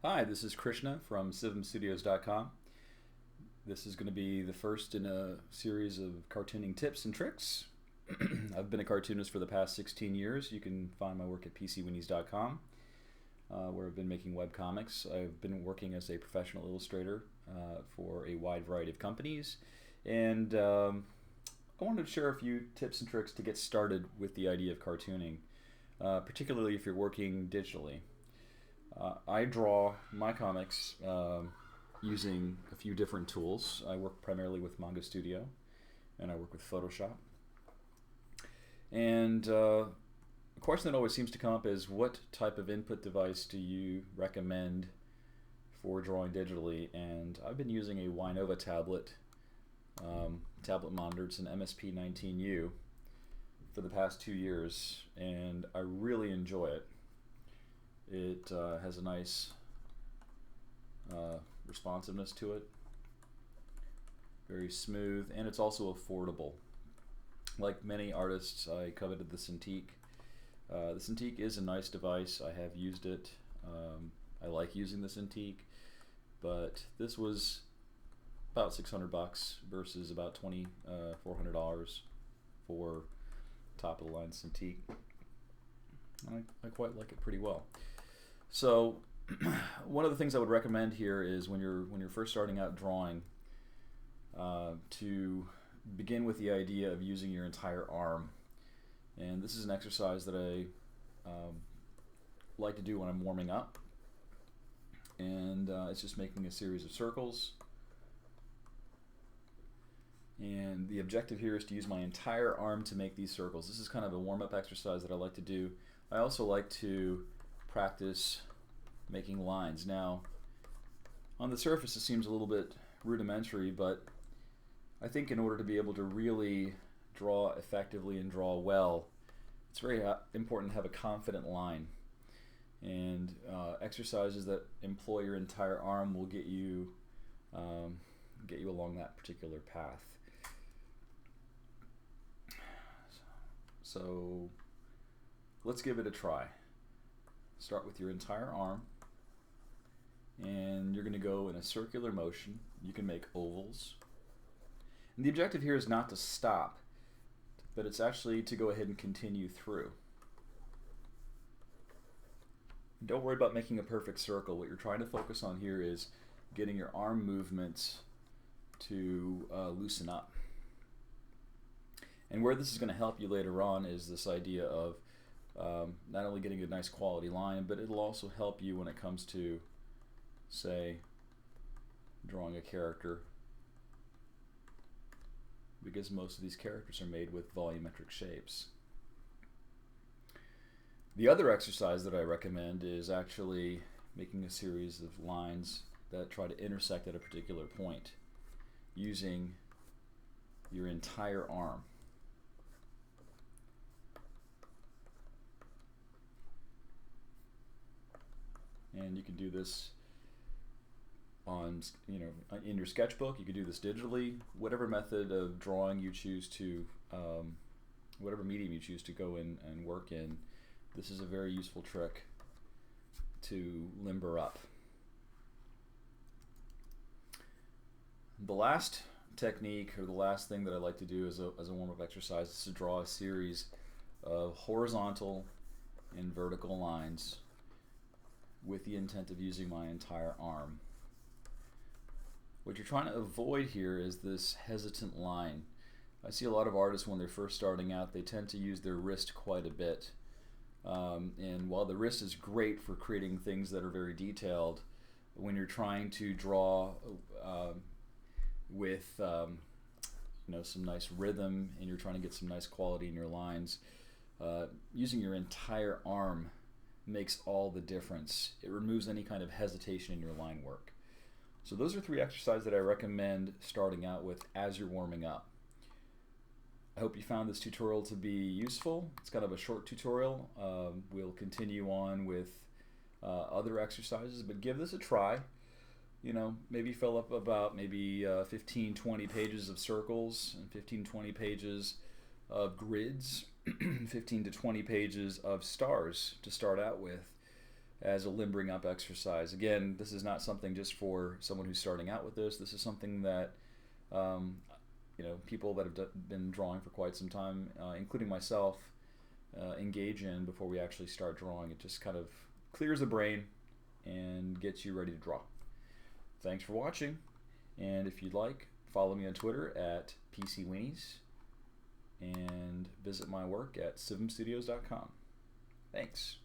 Hi, this is Krishna from SivamStudios.com. This is going to be the first in a series of cartooning tips and tricks. I've been a cartoonist for the past 16 years. You can find my work at PCWinnies.com, where I've been making webcomics. I've been working as a professional illustrator for a wide variety of companies, and I wanted to share a few tips and tricks to get started with the idea of cartooning, particularly if you're working digitally. I draw my comics using a few different tools. I work primarily with Manga Studio, and I work with Photoshop. And a question that always seems to come up is, what type of input device do you recommend for drawing digitally? And I've been using a Wynova tablet monitor. It's an MSP19U for the past 2 years, and I really enjoy it. It has a nice responsiveness to it, very smooth, and it's also affordable. Like many artists, I coveted the Cintiq. The Cintiq is a nice device. I have used it. I like using the Cintiq, but this was about $600 versus about $2,400 for top of the line Cintiq. I quite like it pretty well. So one of the things I would recommend here is when you're first starting out drawing, to begin with the idea of using your entire arm. And this is an exercise that I like to do when I'm warming up. And it's just making a series of circles. And the objective here is to use my entire arm to make these circles. This is kind of a warm-up exercise that I like to do. I also like to practice making lines. Now, on the surface it seems a little bit rudimentary, but I think in order to be able to really draw effectively and draw well, it's very important to have a confident line. And exercises that employ your entire arm will get you along that particular path. So let's give it a try. Start with your entire arm, and you're going to go in a circular motion. You can make ovals. And the objective here is not to stop, but it's actually to go ahead and continue through. Don't worry about making a perfect circle. What you're trying to focus on here is getting your arm movements to loosen up. And where this is going to help you later on is this idea of not only getting a nice quality line, but it'll also help you when it comes to, say, drawing a character, because most of these characters are made with volumetric shapes. The other exercise that I recommend is actually making a series of lines that try to intersect at a particular point using your entire arm. And you can do this on, in your sketchbook. You can do this digitally. Whatever method of drawing you choose to, whatever medium you choose to go in and work in, this is a very useful trick to limber up. The last technique, or the last thing that I like to do as a warm-up exercise, is to draw a series of horizontal and vertical lines with the intent of using my entire arm. What you're trying to avoid here is this hesitant line. I see a lot of artists when they're first starting out, they tend to use their wrist quite a bit. And while the wrist is great for creating things that are very detailed, when you're trying to draw with some nice rhythm, and you're trying to get some nice quality in your lines, using your entire arm makes all the difference. It removes any kind of hesitation in your line work. So those are 3 exercises that I recommend starting out with as you're warming up. I hope you found this tutorial to be useful. It's kind of a short tutorial. We'll continue on with other exercises, but give this a try. Maybe fill up about 15-20 pages of circles and 15-20 pages of grids, 15 to 20 pages of stars to start out with. as a limbering up exercise. Again, this is not something just for someone who's starting out with this. This is something that people that have been drawing for quite some time, including myself, engage in before we actually start drawing. It just kind of clears the brain and gets you ready to draw. Thanks for watching, and if you'd like, follow me on Twitter at PCWeenies and visit my work at SivamStudios.com. Thanks.